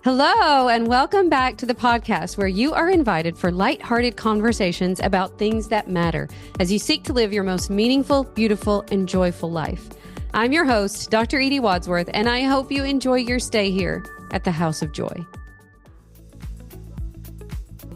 Hello, and welcome back to the podcast where you are invited for lighthearted conversations about things that matter as you seek to live your most meaningful, beautiful, and joyful life. I'm your host, Dr. Edie Wadsworth, and I hope you enjoy your stay here at the House of Joy.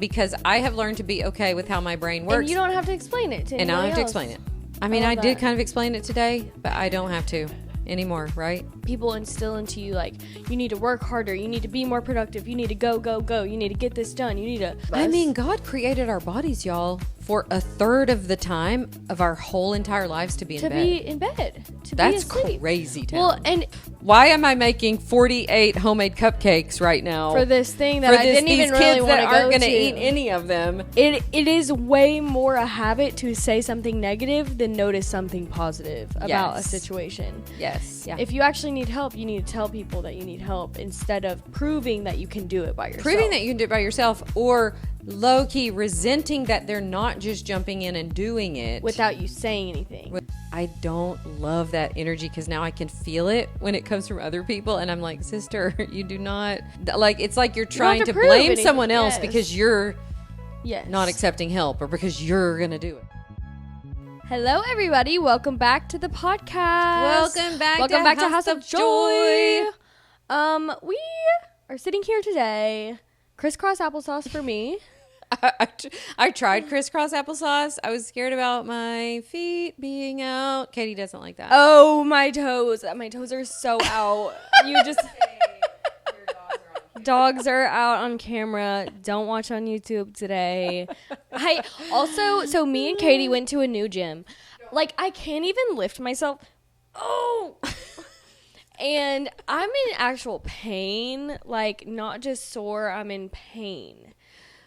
Because I have learned to be okay with how my brain works. And you don't have to explain it to anybody And I don't have to else. explain it. I mean, I did kind of explain it today, but I don't have to anymore, right? People instill into you, like, you need to work harder, you need to be more productive, you need to go, you need to get this done, you need to... I mean, God created our bodies, y'all, for a third of the time of our whole entire lives to be in bed. That's crazy, Tim. Well, and... Why am I making 48 homemade cupcakes right now? For this thing that I didn't even really want to go to. These kids that aren't going to eat any of them. It is way more a habit to say something negative than notice something positive about a situation. Yes. Yeah. If you actually need help, you need to tell people that you need help instead of proving that you can do it by yourself. Proving that you can do it by yourself, or low-key resenting that they're not just jumping in and doing it. Without you saying anything. I don't love that energy because now I can feel it when it comes from other people. And I'm like, sister, you do not... Like, it's like you're trying to blame anything. Someone else because you're not accepting help or because you're going to do it. Hello, everybody. Welcome back to the podcast. Welcome back to House of Joy. We are sitting here today. Crisscross applesauce for me. I tried crisscross applesauce. I was scared about my feet being out. Katie doesn't like that. Oh, my toes. My toes are so out. You just... Dogs are out on camera. Don't watch on YouTube today. So me and Katie went to a new gym. Like, I can't even lift myself. Oh! And I'm in actual pain. Like, not just sore, I'm in pain.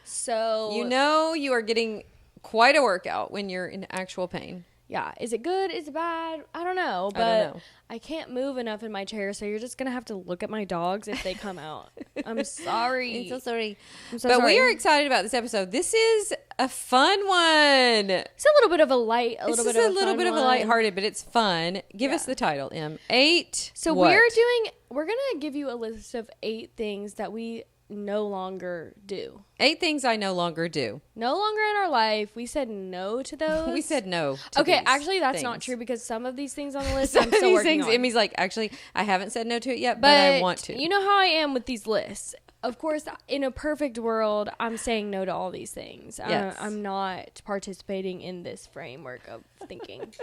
So... You know you are getting quite a workout when you're in actual pain. Yeah. Is it good? Is it bad? I don't know. But I can't move enough in my chair, so you're just going to have to look at my dogs if they come out. I'm sorry. I'm so sorry. But we are excited about this episode. This is a fun one. It's a little bit of a lighthearted, but it's fun. Give us the title, Em. 8. So we're going to give you a list of 8 things that we no longer do. 8 things I no longer do. No longer in our life. We said no to those. We said no to Okay, these actually, that's things. Not true because some of these things on the list I'm still working on. Emmy's like, actually, I haven't said no to it yet, but I want to. You know how I am with these lists. Of course, in a perfect world, I'm saying no to all these things. Yes. I'm not participating in this framework of thinking.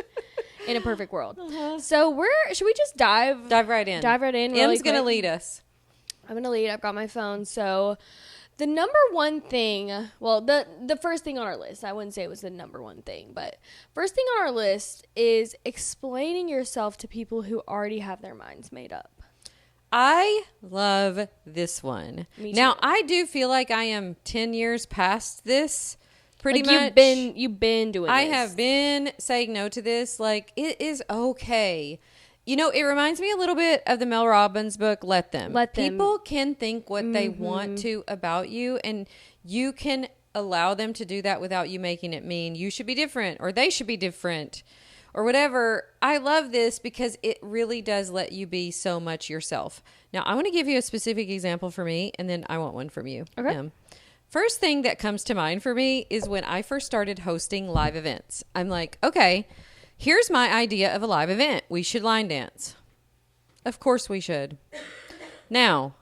In a perfect world. So should we just dive right in? Dive right in. Em's going to lead us. I'm going to lead. I've got my phone. So the number one thing, well, the first thing on our list, I wouldn't say it was the number one thing, but first thing on our list is explaining yourself to people who already have their minds made up. I love this one. Me too. Now, I do feel like I am 10 years past this. Pretty much. You've been doing this. I have been saying no to this. Like, it is okay. You know, it reminds me a little bit of the Mel Robbins book, Let Them. People can think what they want to about you, and you can allow them to do that without you making it mean you should be different or they should be different or whatever. I love this because it really does let you be so much yourself. Now, I want to give you a specific example for me, and then I want one from you. Okay. First thing that comes to mind for me is when I first started hosting live events. I'm like, okay, here's my idea of a live event. We should line dance. Of course we should. Now,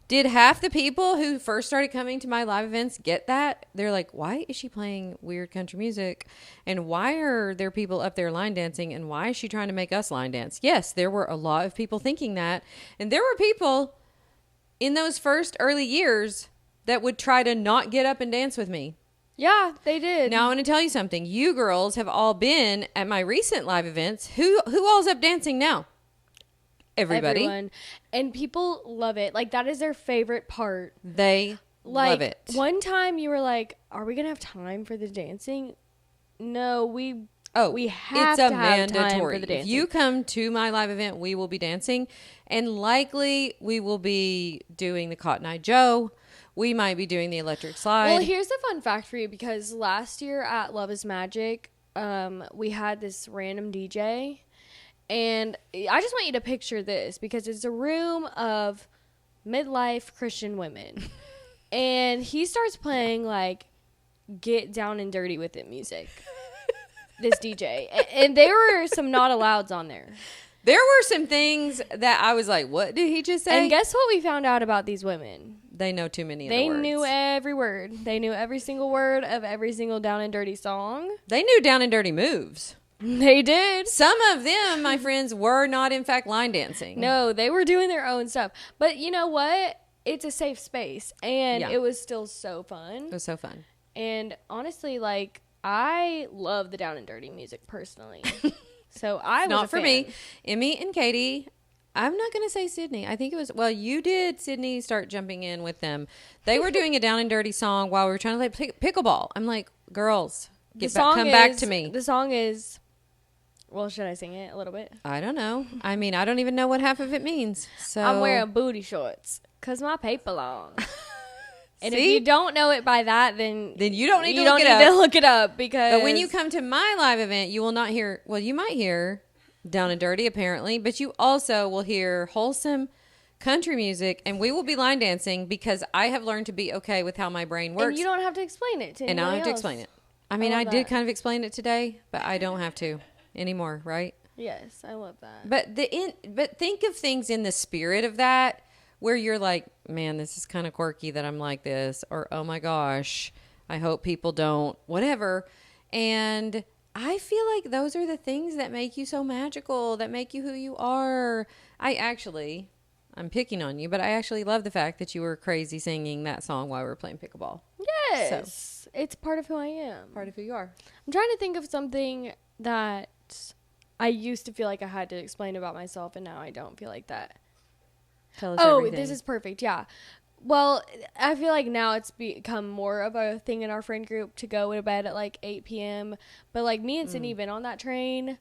did half the people who first started coming to my live events get that? They're like, why is she playing weird country music? And why are there people up there line dancing? And why is she trying to make us line dance? Yes, there were a lot of people thinking that. And there were people in those first early years that would try to not get up and dance with me. Yeah, they did. Now, I want to tell you something. You girls have all been at my recent live events. Who all's up dancing now? Everybody. Everyone. And people love it. Like, that is their favorite part. They love it. One time you were like, are we going to have time for the dancing? No, we have to have time for the dancing. If you come to my live event, we will be dancing. And likely we will be doing the Cotton Eye Joe. We might be doing the electric slide. Well, here's a fun fact for you, because last year at Love is Magic, we had this random DJ, and I just want you to picture this, because it's a room of midlife Christian women. And he starts playing like get down and dirty with it music. This DJ. And there were some not allouds on there. There were some things that I was like, what did he just say? And guess what we found out about these women? They know too many of the They words. knew every word. They knew every single word of every single down and dirty song. They knew down and dirty moves. They did. Some of them, my friends, were not in fact line dancing. No, they were doing their own stuff. But you know what? It's a safe space. And it was still so fun. It was so fun. And honestly, like, I love the down and dirty music personally. So I was Not for fan. me. Emmy and Katie, I'm not going to say Sydney. I think it was, well, you did, Sydney, start jumping in with them. They were doing a down and dirty song while we were trying to play pickleball. I'm like, girls, come back to me. The song is, well, should I sing it a little bit? I don't know. I mean, I don't even know what half of it means. So I'm wearing booty shorts because my paper long. And if See? you don't know it by that, then you don't need you to don't look need it to up. look it up because. But when you come to my live event, you will not hear, well, you might hear down and dirty apparently, but you also will hear wholesome country music, and we will be line dancing because I have learned to be okay with how my brain works. And you don't have to explain it to And I don't have to else. explain it. I mean, I did kind of explain it today, but I don't have to anymore, right? Yes, I love that. But think of things in the spirit of that, where you're like, man, this is kind of quirky that I'm like this, or oh my gosh, I hope people don't, whatever. And I feel like those are the things that make you so magical, that make you who you are. I'm picking on you, but I actually love the fact that you were crazy singing that song while we were playing pickleball. Yes, it's part of who I am. Part of who you are. I'm trying to think of something that I used to feel like I had to explain about myself, and now I don't feel like that. Tell us Oh, everything. this is perfect. Yeah. Well, I feel like now it's become more of a thing in our friend group to go to bed at like 8 p.m. But like me and Sydney have been on that train,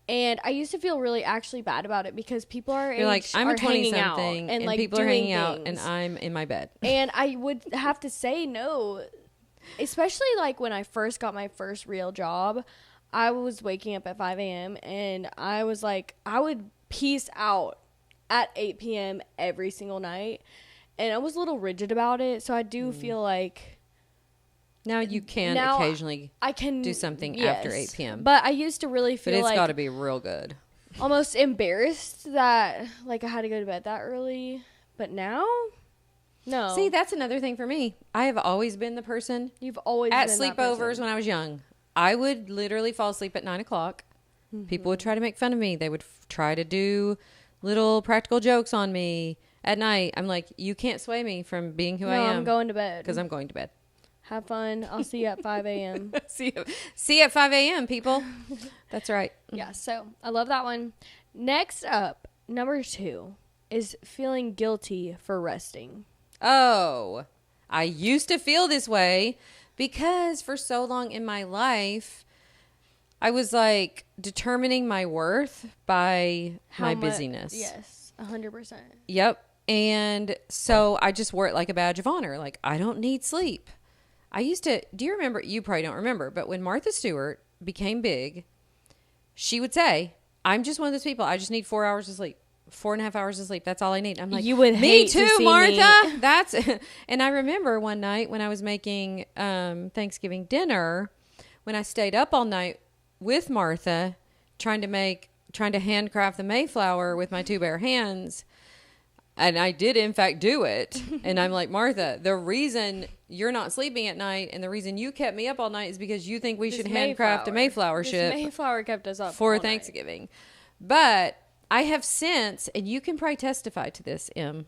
and I used to feel really actually bad about it because people are You're like, I'm a 20-something, and like people are doing hanging out, and things. I'm in my bed. And I would have to say no, especially like when I first got my first real job. I was waking up at 5 a.m. and I was like, I would peace out at 8 p.m. every single night. And I was a little rigid about it. So I do feel like Now you can now occasionally I can do something yes. after 8 p.m. But I used to really But feel it's like got to be real good. almost embarrassed that like I had to go to bed that early. But now, no. See, that's another thing for me. I have always been the person You've always at been that sleepovers person. when I was young. I would literally fall asleep at 9 o'clock. People would try to make fun of me. They would try to do little practical jokes on me at night. I'm like, you can't sway me from being who I am. I'm going to bed. Because I'm going to bed. Have fun. I'll see you at 5 a.m. See you at 5 a.m., people. That's right. Yeah, so I love that one. Next up, number 2 is feeling guilty for resting. Oh, I used to feel this way because for so long in my life, I was like determining my worth by my busyness. Yes, 100%. Yep. And so I just wore it like a badge of honor. Like, I don't need sleep. I used to, do you remember? You probably don't remember, but when Martha Stewart became big, she would say, I'm just one of those people. I just need 4 hours of sleep. 4.5 hours of sleep. That's all I need. I'm like, You would me hate to too, see Martha. me. That's, and I remember one night when I was making Thanksgiving dinner, when I stayed up all night with Martha, trying to handcraft the Mayflower with my 2 bare hands. And I did, in fact, do it. And I'm like, Martha, the reason you're not sleeping at night and the reason you kept me up all night is because you think we should handcraft a Mayflower ship Mayflower kept us up for all night. Thanksgiving. But I have since, and you can probably testify to this, Em,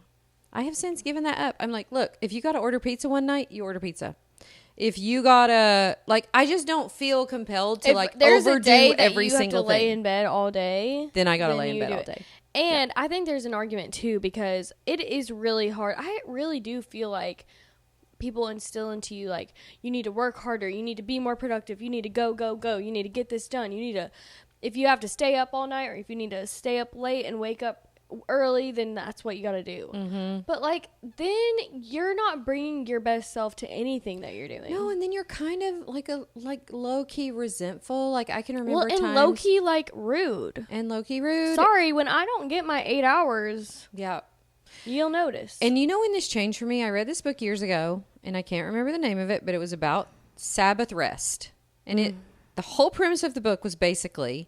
I have since given that up. I'm like, look, if you got to order pizza one night, you order pizza. If you got to, like, I just don't feel compelled to, If like, there's a overdo day that every you single have to lay thing. in bed all day, Then I got to then lay in you bed do all it. day. And I think there's an argument too because it is really hard. I really do feel like people instill into you like you need to work harder, you need to be more productive, you need to go, you need to get this done, you need to, if you have to stay up all night or if you need to stay up late and wake up early, then that's what you got to do. Mm-hmm. But like then you're not bringing your best self to anything that you're doing. No, and then you're kind of like low key resentful. Like I can remember and times, low key like rude. and low key rude. Sorry, when I don't get my 8 hours, Yeah. You'll notice. And you know when this changed for me? I read this book years ago, and I can't remember the name of it, but it was about Sabbath rest. And the whole premise of the book was basically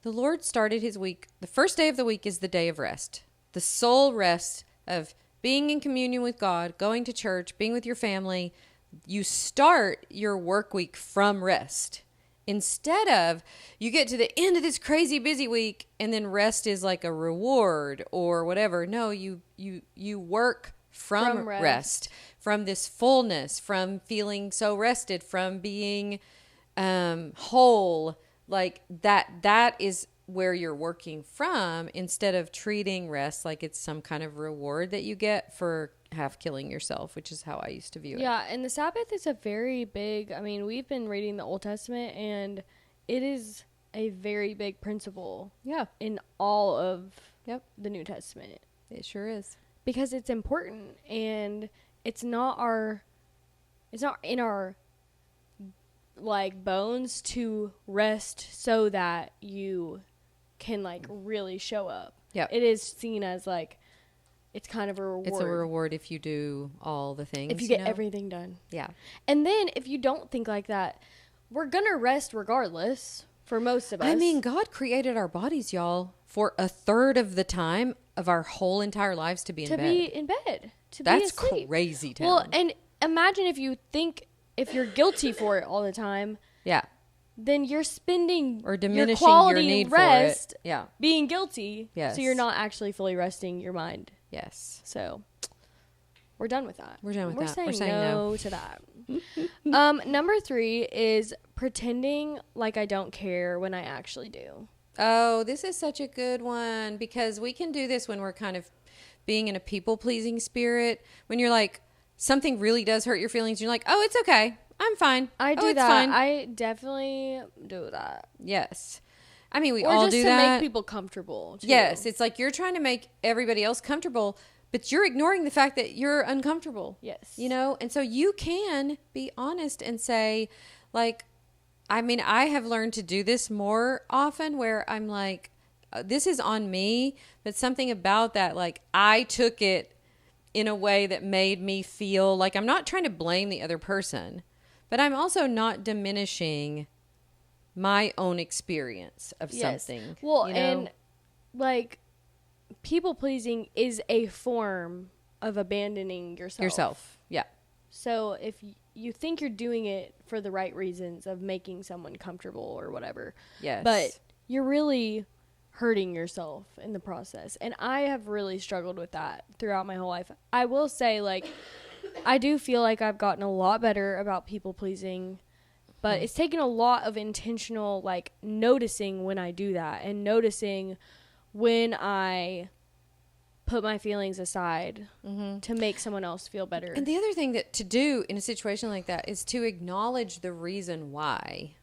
the Lord started his week. The first day of the week is the day of rest. The sole rest of being in communion with God, going to church, being with your family. You start your work week from rest. Instead of you get to the end of this crazy busy week and then rest is like a reward or whatever. No, you work from rest, from this fullness, from feeling so rested, from being whole. Like that is where you're working from, instead of treating rest like it's some kind of reward that you get for half killing yourself, which is how I used to view it. Yeah, and the Sabbath is a very big, I mean, we've been reading the Old Testament, and it is a very big principle. Yeah. In all of the New Testament. It sure is. Because it's important, and it's not in our like bones to rest so that you can like really show up. Yeah. It is seen as like, it's kind of a reward. It's a reward if you do all the things. If you get everything done. Yeah. And then if you don't think like that, we're going to rest regardless for most of us. I mean, God created our bodies, y'all, for a third of the time of our whole entire lives to be in bed. To be in bed. That's be asleep. crazy town. Well, and imagine if you're guilty for it all the time. Yeah. Then you're spending or diminishing your quality your need rest for it. Yeah. being guilty. Yes. So you're not actually fully resting your mind. Yes. So we're done with that. We're done with that. We're saying no to that. Number 3 is pretending like I don't care when I actually do. Oh, this is such a good one, because we can do this when we're kind of being in a people-pleasing spirit. When you're like, something really does hurt your feelings. You're like, oh, it's okay. I'm fine. I do it's that. Fine. I definitely do that. Yes. I mean, we or all just do to that. make people comfortable, too. Yes. It's like you're trying to make everybody else comfortable, but you're ignoring the fact that you're uncomfortable. Yes. You know? And so you can be honest and say, like, I mean, I have learned to do this more often, where I'm like, this is on me, but something about that, like, I took it in a way that made me feel like I'm not trying to blame the other person, but I'm also not diminishing my own experience of something. Well, you know? and like, people pleasing is a form of abandoning yourself. Yeah. So if you think you're doing it for the right reasons of making someone comfortable or whatever, Yes. but you're really hurting yourself in the process. And I have really struggled with that throughout my whole life. I will say, like, I do feel like I've gotten a lot better about people pleasing, but it's taken a lot of intentional, like, noticing when I do that and noticing when I put my feelings aside to make someone else feel better. And the other thing that to do in a situation like that is to acknowledge the reason why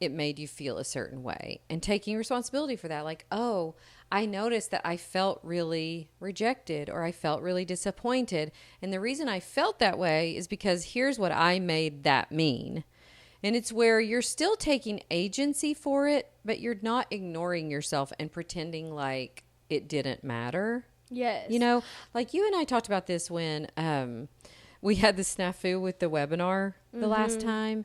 it made you feel a certain way, and taking responsibility for that. Like, oh, I noticed that I felt really rejected, or I felt really disappointed. And the reason I felt that way is because here's what I made that mean. And it's where you're still taking agency for it, but you're not ignoring yourself and pretending like it didn't matter. Yes. You know, like you and I talked about this when we had the snafu with the webinar the last time.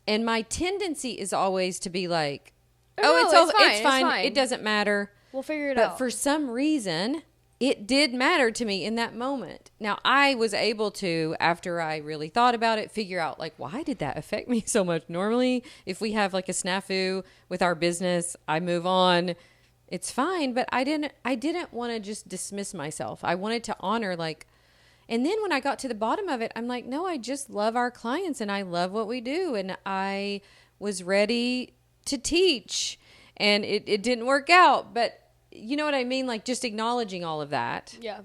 And my tendency is always to be like, it's fine. It doesn't matter. We'll figure it out. But for some reason, it did matter to me in that moment. Now, I was able to, after I really thought about it, figure out, like, why did that affect me so much? Normally, if we have like a snafu with our business, I move on. It's fine. But I didn't want to just dismiss myself. I wanted to honor, like, and then when I got to the bottom of it, I'm like, no, I just love our clients and I love what we do. And I was ready to teach, and it didn't work out. But you know what I mean? Like, just acknowledging all of that. Yeah.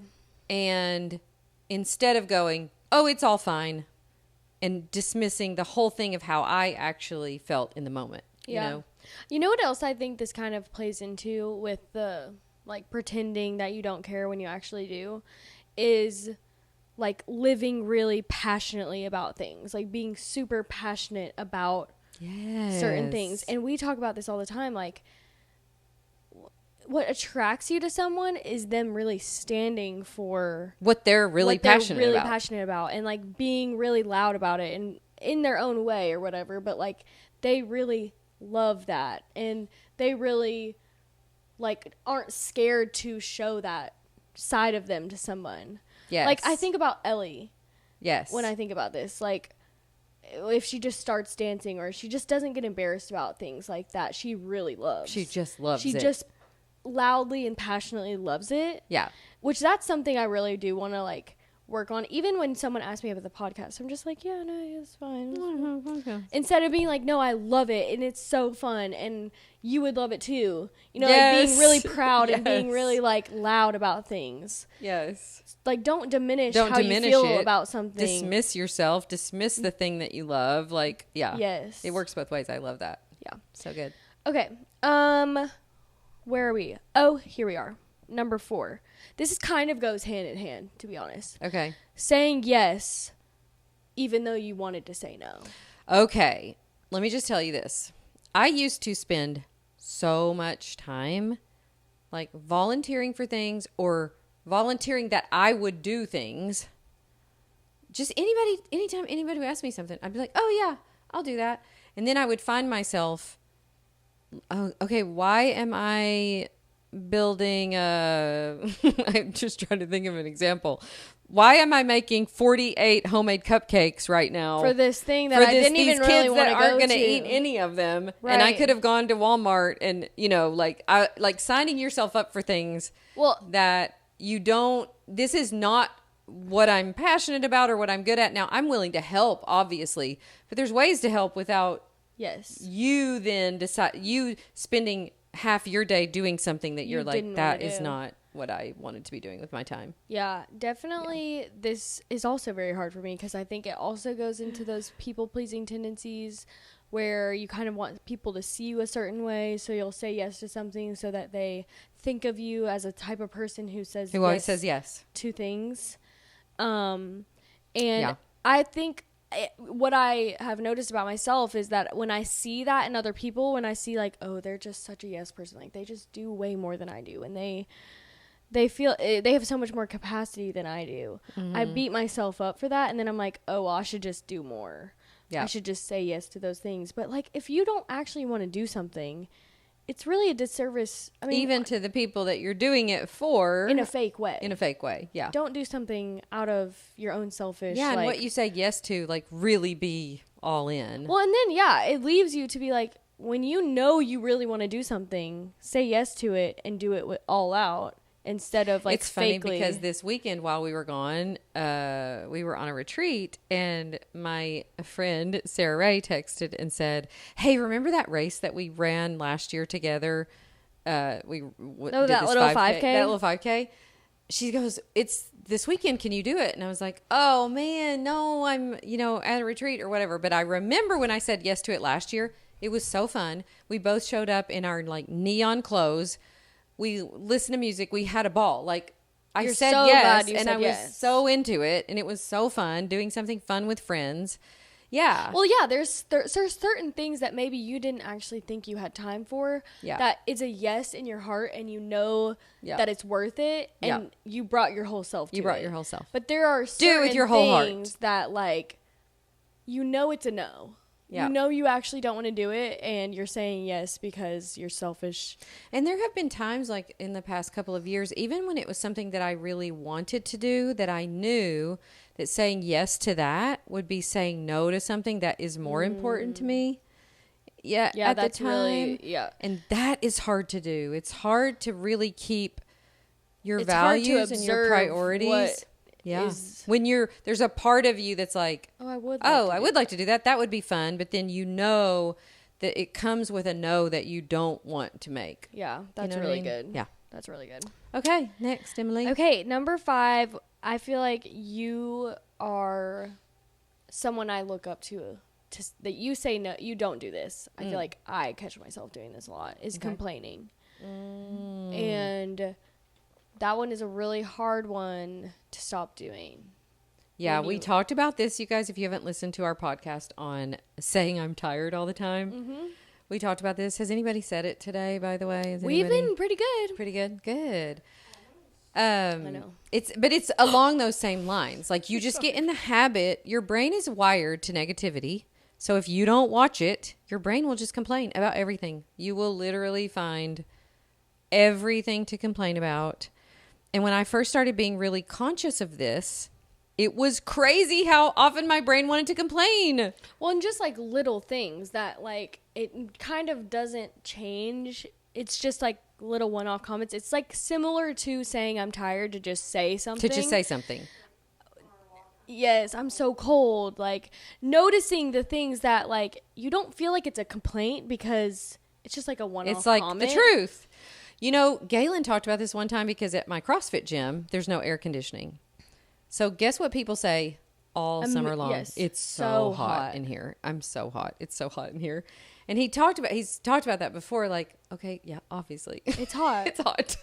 And instead of going, oh, it's all fine, and dismissing the whole thing of how I actually felt in the moment. Yeah. You know what else I think this kind of plays into with the, like, pretending that you don't care when you actually do, is like living really passionately about things, like being super passionate about certain things. And we talk about this all the time. Like, what attracts you to someone is them really standing for what they're really passionate about, and like being really loud about it and in their own way or whatever, but like they really love that, and they really like aren't scared to show that side of them to someone. Yes. Like I think about Ellie. Yes. When I think about this, like if she just starts dancing or she just doesn't get embarrassed about things like that, she really loves. She just loves it. She just loudly and passionately loves it. Yeah. Which that's something I really do want to like work on. Even when someone asks me about the podcast, I'm just like, yeah, no, it's fine. Okay. Instead of being like, no, I love it and it's so fun and you would love it too. You know, Yes. like being really proud Yes. and being really like loud about things. Yes. Like don't diminish you feel it. about something. Dismiss yourself. Dismiss the thing that you love. Like, yeah. Yes. It works both ways. I love that. Yeah. So good. Okay. Where are we? Oh, here we are. Number 4. This kind of goes hand in hand, to be honest. Okay. Saying yes, even though you wanted to say no. Okay. Let me just tell you this. I used to spend so much time like volunteering for things or volunteering that I would do things. Just anytime anybody would ask me something, I'd be like, oh yeah, I'll do that. And then I would find myself, oh, okay, why am I building I'm just trying to think of an example. Why am I making 48 homemade cupcakes right now? For this thing that I didn't even really want to go to. aren't going to eat any of them. Right. And I could have gone to Walmart and, you know, like signing yourself up for things that you don't, this is not what I'm passionate about or what I'm good at. Now, I'm willing to help, obviously, but there's ways to help without you then you spending half your day doing something that you're like, that is not what I wanted to be doing with my time. Yeah, definitely. Yeah. This is also very hard for me because I think it also goes into those people-pleasing tendencies where you kind of want people to see you a certain way, so you'll say yes to something so that they think of you as a type of person who always says yes to things. And I think what I have noticed about myself is that when I see that in other people, when I see like, oh, they're just such a yes person, like they just do way more than I do, and they feel they have so much more capacity than I do. Mm-hmm. I beat myself up for that, and then I'm like, oh, well, I should just do more. Yeah. I should just say yes to those things. But like, if you don't actually want to do something, it's really a disservice. I mean, even to the people that you're doing it for. In a fake way. Yeah. Don't do something out of your own selfish. Yeah, and what you say yes to, like, really be all in. Well, and then, it leaves you to be like, when you know you really want to do something, say yes to it and do it all out instead of, like, it's funny fakely. Because this weekend while we were gone, we were on a retreat, and my friend Sarah Ray texted and said, hey, remember that race that we ran last year together? That little 5K? That little 5K? She goes, it's this weekend. Can you do it? And I was like, oh, man, no, I'm, at a retreat or whatever. But I remember when I said yes to it last year, it was so fun. We both showed up in our, like, neon clothes. We listened to music. We had a ball. Like, I said so yes, and I was so into it, and it was so fun doing something fun with friends. Yeah. Well, yeah, there's certain things that maybe you didn't actually think you had time for. Yeah. That is a yes in your heart, and you know that it's worth it, and you brought your whole self to it. You brought your whole self. But there are certain things that, like, it's a no. Yeah. You know you actually don't want to do it, and you're saying yes because you're selfish. And there have been times, like, in the past couple of years, even when it was something that I really wanted to do, that I knew that saying yes to that would be saying no to something that is more important to me. Yeah, at the time. Really, and that is hard to do. It's hard to really keep your values and your priorities. When there's a part of you that's like, I would like to do that. That would be fun. But then that it comes with a no that you don't want to make. Yeah, that's really good. Yeah, that's really good. Okay, next, Emily. Okay, number 5. I feel like you are someone I look up to that you say no, you don't do this. I feel like I catch myself doing this a lot, is complaining. And that one is a really hard one to stop doing. Yeah, we talked about this, you guys, if you haven't listened to our podcast on saying I'm tired all the time. Mm-hmm. We talked about this. Has anybody said it today, by the way? We've been pretty good. Pretty good? Good. I know. It's along those same lines. Like, you just get in the habit. Your brain is wired to negativity. So if you don't watch it, your brain will just complain about everything. You will literally find everything to complain about. And when I first started being really conscious of this, it was crazy how often my brain wanted to complain. Well, and just like little things that like it kind of doesn't change. It's just like little one-off comments. It's like similar to saying I'm tired to just say something. Yes, I'm so cold. Like, noticing the things that, like, you don't feel like it's a complaint because it's just like a one-off It's like comment. the truth. You know, Galen talked about this one time because at my CrossFit gym, there's no air conditioning. So guess what people say all summer long? Yes, it's so hot in here. I'm so hot. It's so hot in here. And he's talked about that before. Like, okay, yeah, obviously. It's hot. It's hot.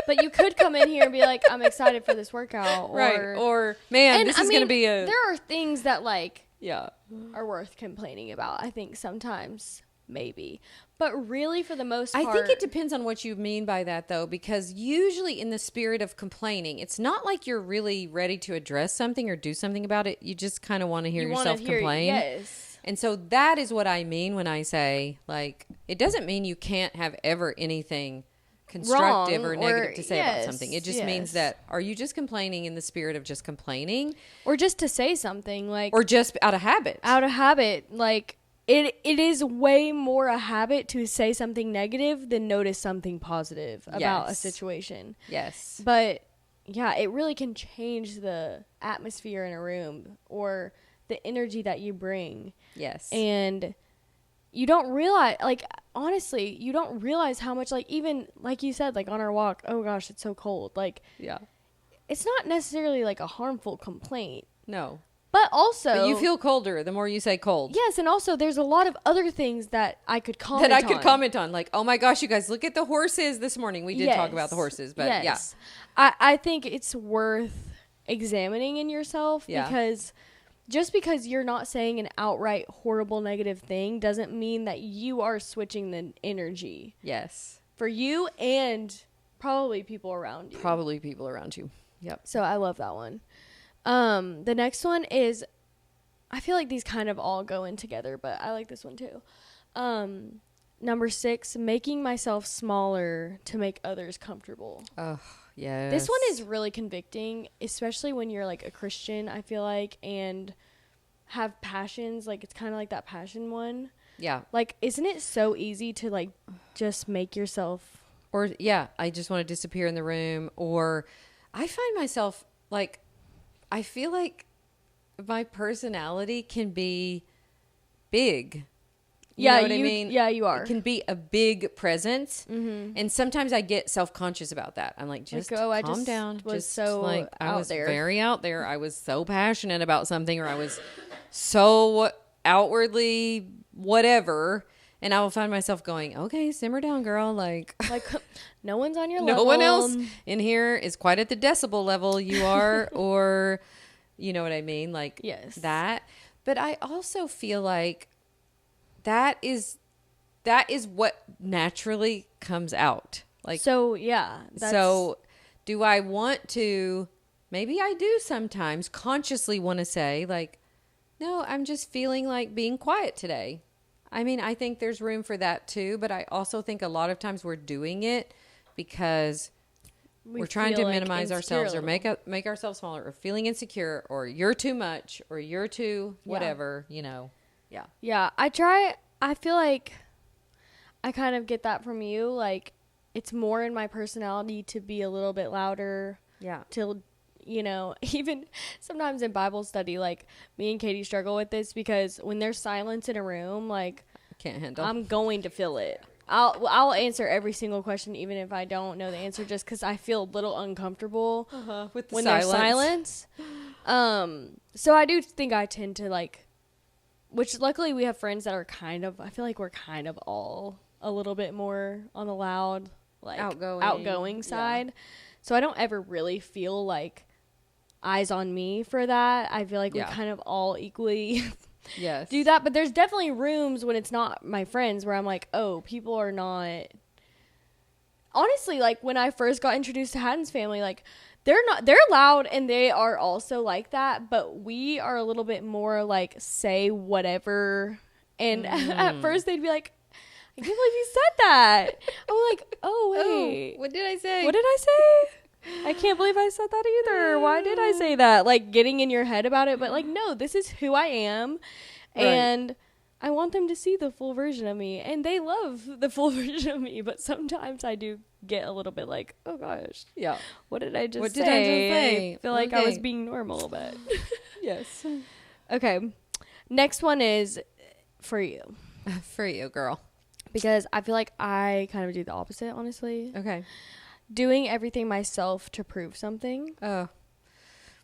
But you could come in here and be like, I'm excited for this workout. Or man, this is going to be a... There are things that, like, yeah, are worth complaining about, I think, sometimes, maybe. But really, for the most part... I think it depends on what you mean by that, though, because usually in the spirit of complaining, it's not like you're really ready to address something or do something about it. You just kind of want to hear yourself complain. Yes. And so that is what I mean when I say, like, it doesn't mean you can't have ever anything constructive or negative to say about something. It just means that, are you just complaining in the spirit of just complaining? Or just to say something, like... Or just out of habit. Out of habit. Like, it is way more a habit to say something negative than notice something positive about a situation. Yes. But, yeah, it really can change the atmosphere in a room or the energy that you bring. Yes. And you don't realize, like, honestly, you don't realize how much, like, even, like you said, like, on our walk, oh, gosh, it's so cold. Like, yeah, it's not necessarily, like, a harmful complaint. No. But also... But you feel colder the more you say cold. Yes, and also there's a lot of other things that I could comment on. Like, oh, my gosh, you guys, look at the horses this morning. We did talk about the horses, but yeah. I think it's worth examining in yourself because... Just because you're not saying an outright horrible negative thing doesn't mean that you are switching the energy. Yes. For you and probably people around you. Yep. So I love that one. The next one is, I feel like these kind of all go in together, but I like this one too. Number 6, making myself smaller to make others comfortable. Oh, yes. This one is really convicting, especially when you're like a Christian, I feel like, and have passions. Like, it's kind of like that passion one. Yeah. Like, isn't it so easy to like just make yourself... Or, yeah, I just want to disappear in the room. Or I find myself like, I feel like my personality can be big. You know what I mean? Yeah, you are. It can be a big presence. Mm-hmm. And sometimes I get self-conscious about that. I'm like, just calm down. Was just so like, I was there. very out there. I was so passionate about something, or I was so outwardly whatever. And I will find myself going, okay, simmer down, girl. Like no one's on your level. No one else in here is quite at the decibel level you are, or you know what I mean? Like, yes. That. But I also feel like that is what naturally comes out. Like, so yeah. So do I want to, maybe I do sometimes consciously want to say like, no, I'm just feeling like being quiet today. I mean, I think there's room for that too, but I also think a lot of times we're doing it because we're trying to minimize ourselves or make ourselves smaller, or feeling insecure, or you're too much, or you're too whatever, you know. Yeah. Yeah, I feel like I kind of get that from you. Like, it's more in my personality to be a little bit louder. Yeah. To, you know, even sometimes in Bible study, like, me and Katie struggle with this because when there's silence in a room, like, I can't handle. I'm going to feel it. I'll answer every single question even if I don't know the answer, just because I feel a little uncomfortable with the when silence. there's silence. So I do think I tend to, like, which luckily we have friends that are I feel like we're kind of all a little bit more on the loud, like outgoing side. Yeah. So I don't ever really feel like eyes on me for that. I feel like we kind of all equally Yes. do that. But there's definitely rooms when it's not my friends where I'm like, oh, people are not. Honestly, like when I first got introduced to Haddon's family, like they're loud and they are also like that, but we are a little bit more like say whatever. And at first they'd be like, I can't believe you said that. I'm like, oh wait, what did I say? What did I say? I can't believe I said that either. Why did I say that? Like getting in your head about it, but like no, this is who I am, and I want them to see the full version of me, and they love the full version of me. But sometimes I do get a little bit like, oh gosh, Yeah. what did I just What say? did I just say? I feel like I was being normal, but Yes. okay. Next one is for you, For you, girl. because I feel like I kind of do the opposite, honestly. Okay. Doing everything myself to prove something. Oh.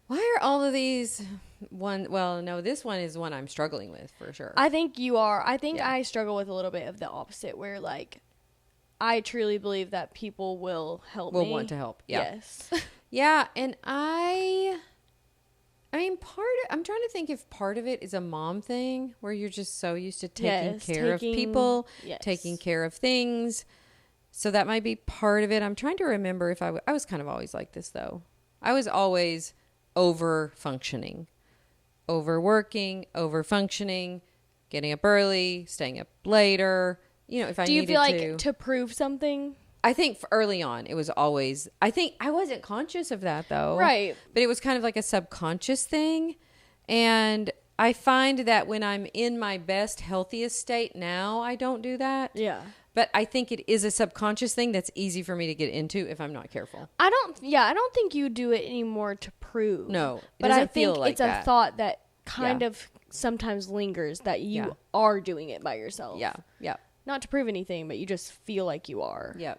Why are all of these this one is one I'm struggling with for sure. I think you are. I think Yeah. I struggle with a little bit of the opposite where like I truly believe that people will help me. Will want to help. Yeah. Yes. Yeah, and I mean, I'm trying to think if part of it is a mom thing where you're just so used to taking care of people, taking care of things. So that might be part of it. I'm trying to remember if I was kind of always like this though. I was always over functioning, overworking, over functioning, getting up early, staying up later. You know, if I do you needed feel like to prove something? I think early on it was always, I think I wasn't conscious of that though. Right. But it was kind of like a subconscious thing. And I find that when I'm in my best, healthiest state now, I don't do that. Yeah. But I think it is a subconscious thing that's easy for me to get into if I'm not careful. I don't think you do it anymore to prove. No, it but doesn't I think feel like it's that. a thought that kind of sometimes lingers that you are doing it by yourself. Yeah. Yeah. Not to prove anything, but you just feel like you are. Yeah.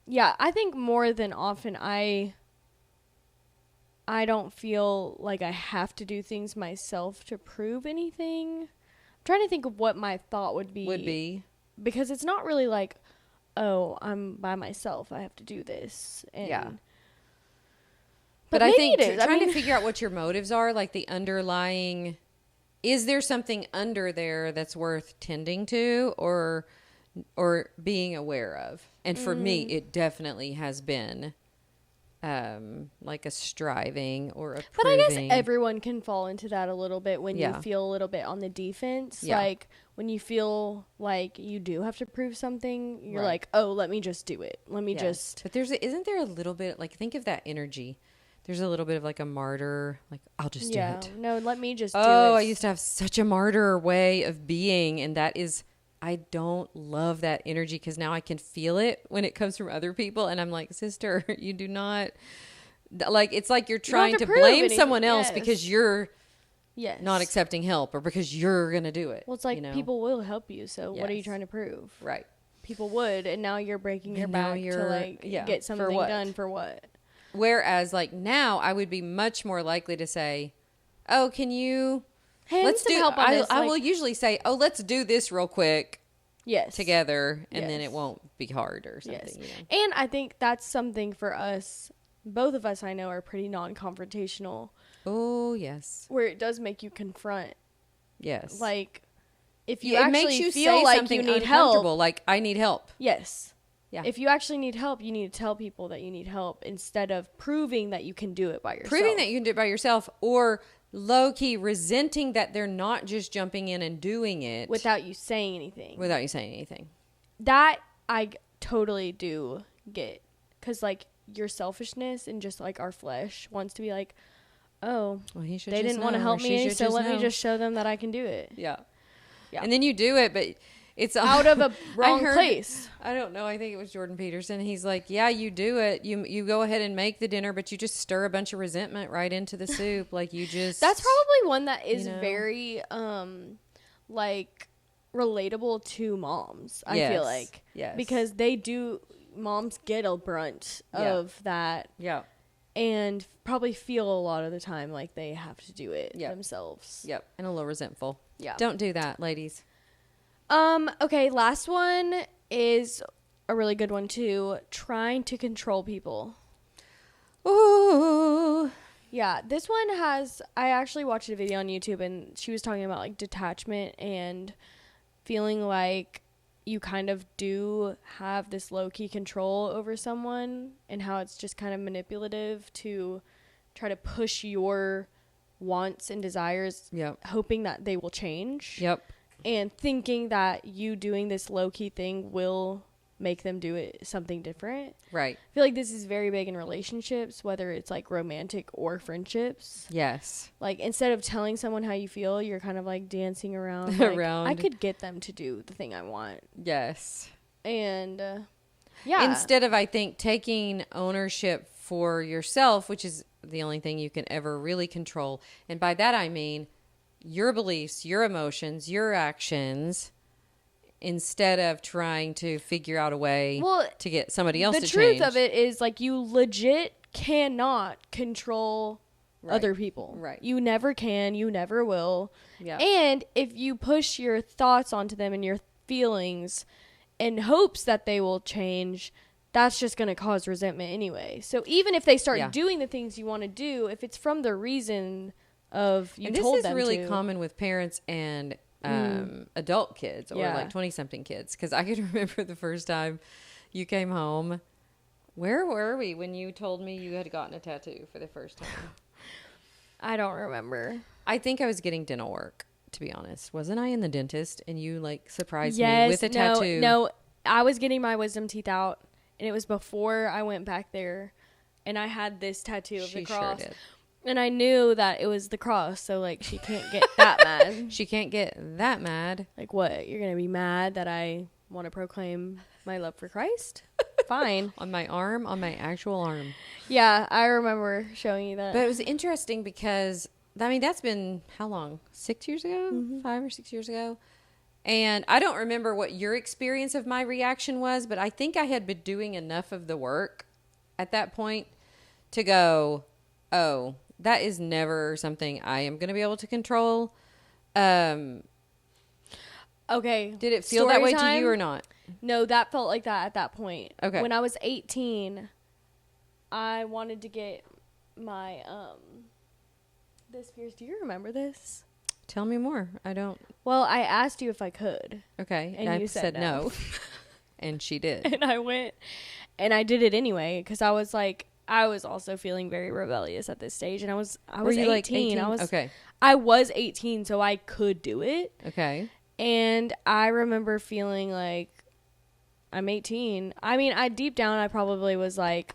Yeah, I think more than often I don't feel like I have to do things myself to prove anything. I'm trying to think of what my thought would be. Because it's not really like, oh, I'm by myself, I have to do this. And Yeah. But I maybe think it is. trying to figure out what your motives are, like the underlying, is there something under there that's worth tending to or being aware of? And for me, it definitely has been like a striving or a proving. But I guess everyone can fall into that a little bit when you Yeah. feel a little bit on the defense. Yeah. Like when you feel like you do have to prove something, you're Right. like, oh, let me just do it. Let me Yes. just. But isn't there a little bit, like, think of that energy. There's a little bit of like a martyr, like, I'll just do it. No, let me just do it. Oh, I used to have such a martyr way of being. And that is, I don't love that energy because now I can feel it when it comes from other people. And I'm like, sister, you do not, like, it's like you're trying to prove blame anything. someone else Yes. because you're Yes. not accepting help or because you're going to do it. Well, it's like you know? people will help you. So what are you Yes. trying to prove? Right. People would. And now you're breaking your And now back to you're- like yeah, get for something what? done for what? Whereas like now I would be much more likely to say, oh, can you, Hey, I need some help on this. I Like, will usually say, oh, let's do this real quick yes. together. And then Yes. it won't be hard or something. Yes. You know? And I think that's something for us. Both of us I know are pretty non-confrontational, Oh, yes. where it does make you confront. Yes. Like if you Yeah, it actually makes you feel say like something you need help. uncomfortable, like I need help. Yes. Yeah. If you actually need help, you need to tell people that you need help instead of proving that you can do it by yourself. Proving that you can do it by yourself or low-key resenting that they're not just jumping in and doing it. without you saying anything. Without you saying anything. That I totally do get. Because, like, your selfishness and just, like, our flesh wants to be like, oh, Well, he should they just didn't want to know, help or she me, should so let know. me just show them that I can do it. Yeah. Yeah. And then you do it, but it's Out of a wrong heard- place. I don't know. I think it was Jordan Peterson. He's like, yeah, you do it. You go ahead and make the dinner, but you just stir a bunch of resentment right into the soup. Like you just. That's probably one that is you know? very, like, relatable to moms, I Yes. feel like. Yes. Because moms get a brunt Yeah. of that Yeah. and probably feel a lot of the time like they have to do it Yep. themselves. Yep. And a little resentful. Yeah. Don't do that, ladies. Okay, last one is a really good one too. Trying to control people. Ooh. Yeah, this one I actually watched a video on YouTube, and she was talking about like detachment and feeling like you kind of do have this low-key control over someone, and how it's just kind of manipulative to try to push your wants and desires, hoping that they will change. And thinking that you doing this low-key thing will make them do it something different. Right. I feel like this is very big in relationships, whether it's like romantic or friendships. Yes. Like, instead of telling someone how you feel, you're kind of like dancing around. Like, I could get them to do the thing I want. Yes. And yeah. Instead of, I think, taking ownership for yourself, which is the only thing you can ever really control. And by that I mean your beliefs, your emotions, your actions, instead of trying to figure out a way to get somebody else to change. The truth of it is, like, you legit cannot control other people. Right. You never can. You never will. Yeah. And if you push your thoughts onto them and your feelings in hopes that they will change, that's just going to cause resentment anyway. So even if they start doing the things you want to do, if it's from the reason of you told them to. This is really common with parents and adult kids, or like 20-something kids. Because I can remember the first time you came home. Where were we when you told me you had gotten a tattoo for the first time? I don't remember. I think I was getting dental work, to be honest. Wasn't I in the dentist and you like surprised me with a tattoo? No, I was getting my wisdom teeth out, and it was before I went back there, and I had this tattoo of the cross. Sure did. And I knew that it was the cross, so, like, she can't get that mad. She can't get that mad. Like, what? You're going to be mad that I want to proclaim my love for Christ? Fine. On my arm? On my actual arm. Yeah, I remember showing you that. But it was interesting because, I mean, that's been, how long? 6 years ago? Mm-hmm. 5 or 6 years ago? And I don't remember what your experience of my reaction was, but I think I had been doing enough of the work at that point to go, oh, that is never something I am going to be able to control. Okay. Did it feel that way to you or not? No, that felt like that at that point. Okay. When I was 18, I wanted to get my, this pierced. Do you remember this? Tell me more. I don't. Well, I asked you if I could. Okay. And you said no. And she did. And I went, and I did it anyway, because I was like, I was also feeling very rebellious at this stage, and I was 18. Like 18? I was 18, so I could do it. Okay. And I remember feeling like, I'm 18. I mean, deep down, I probably was like,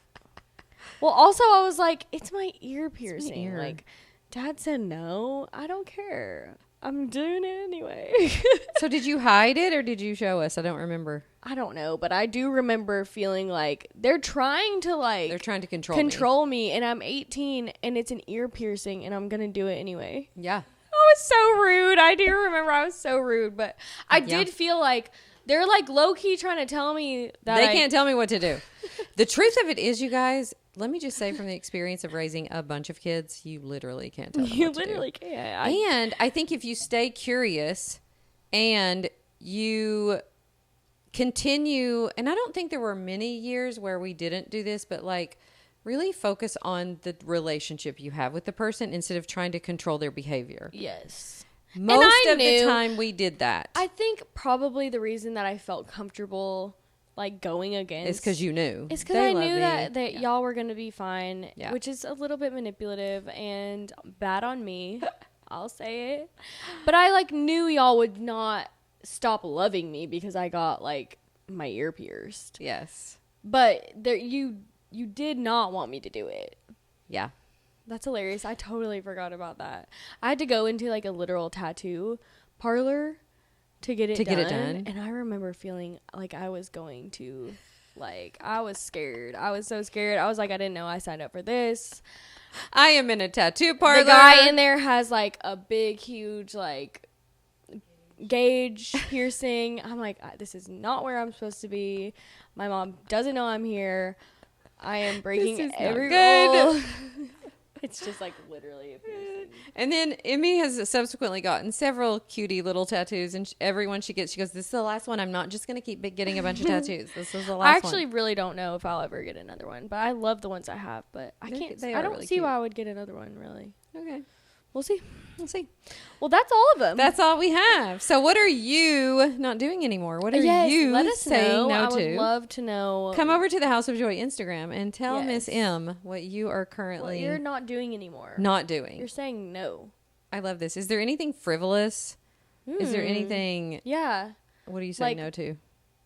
well, also I was like, it's my ear piercing. It's my ear. Like, Dad said no. I don't care. I'm doing it anyway. So did you hide it or did you show us? I don't remember. I don't know, but I do remember feeling like they're trying to control me, and I'm 18 and it's an ear piercing and I'm going to do it anyway. Yeah. I was so rude. I do remember I was so rude, but I did feel like they're like low key trying to tell me that they can't tell me what to do. The truth of it is, you guys, let me just say from the experience of raising a bunch of kids, you literally can't tell them you what to literally do. can't. And I think if you stay curious and you continue, and I don't think there were many years where we didn't do this, but like really focus on the relationship you have with the person instead of trying to control their behavior. Yes. Most of the time we did that. I think probably the reason that I felt comfortable like going against it's because you knew. It's because I knew that y'all were going to be fine, which is a little bit manipulative and bad on me. I'll say it. But I like knew y'all would not stop loving me because I got like my ear pierced. Yes. But you did not want me to do it. Yeah. That's hilarious. I totally forgot about that. I had to go into like a literal tattoo parlor to get it done. And I remember feeling like I was going to, like, I was scared. I was so scared. I was like, I didn't know I signed up for this. I am in a tattoo parlor. The guy in there has like a big, huge, like, gauge piercing. I'm like, this is not where I'm supposed to be. My mom doesn't know I'm here. I am breaking every rule. It's just like literally a piercing. And then Emmy has subsequently gotten several cutie little tattoos, and everyone she gets, she goes, "This is the last one. I'm not just going to keep getting a bunch of tattoos. This is the last one." I actually really don't know if I'll ever get another one, but I love the ones I have. But I can't. They I are don't really see cute. why I would get another one. Really, Okay. we'll see. We'll see. Well, that's all of them. That's all we have. So what are you not doing anymore? What are you let us saying know. no I to? would love to know. Come over to the House of Joy Instagram and tell Yes. Miss M what you are what currently you're not doing anymore. not doing. You're saying no. I love this. Is there anything frivolous? Is there anything, Yeah. what do you say Like, no to?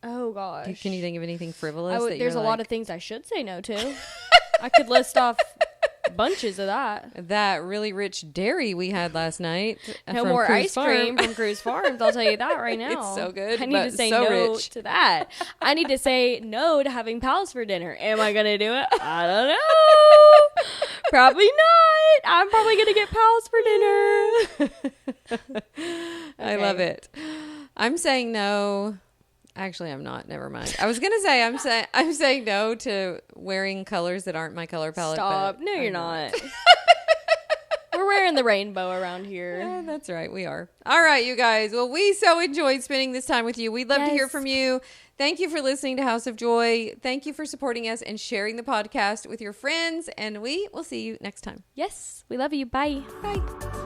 Oh gosh. Can you think of anything frivolous? that There's you're a lot like, of things I should say no to. I could list off bunches of that. that really rich dairy we had last night. No from more Cruise ice Farm. cream from Cruise Farms. I'll tell you that right now. It's so good, I need but to say so no rich. to that. I need to say no to having pals for dinner. Am I gonna do it? I don't know. Probably not. I'm probably gonna get pals for dinner. I love it. I'm saying no. Actually, I'm not. Never mind. I was gonna say I'm saying no to wearing colors that aren't my color palette. Stop. but No, I'm you're not. We're wearing the rainbow around here. Yeah, that's right. We are. All right, you guys. Well, we so enjoyed spending this time with you. We'd love to hear Yes. from you. Thank you for listening to House of Joy. Thank you for supporting us and sharing the podcast with your friends. And we will see you next time. Yes, we love you. Bye. Bye.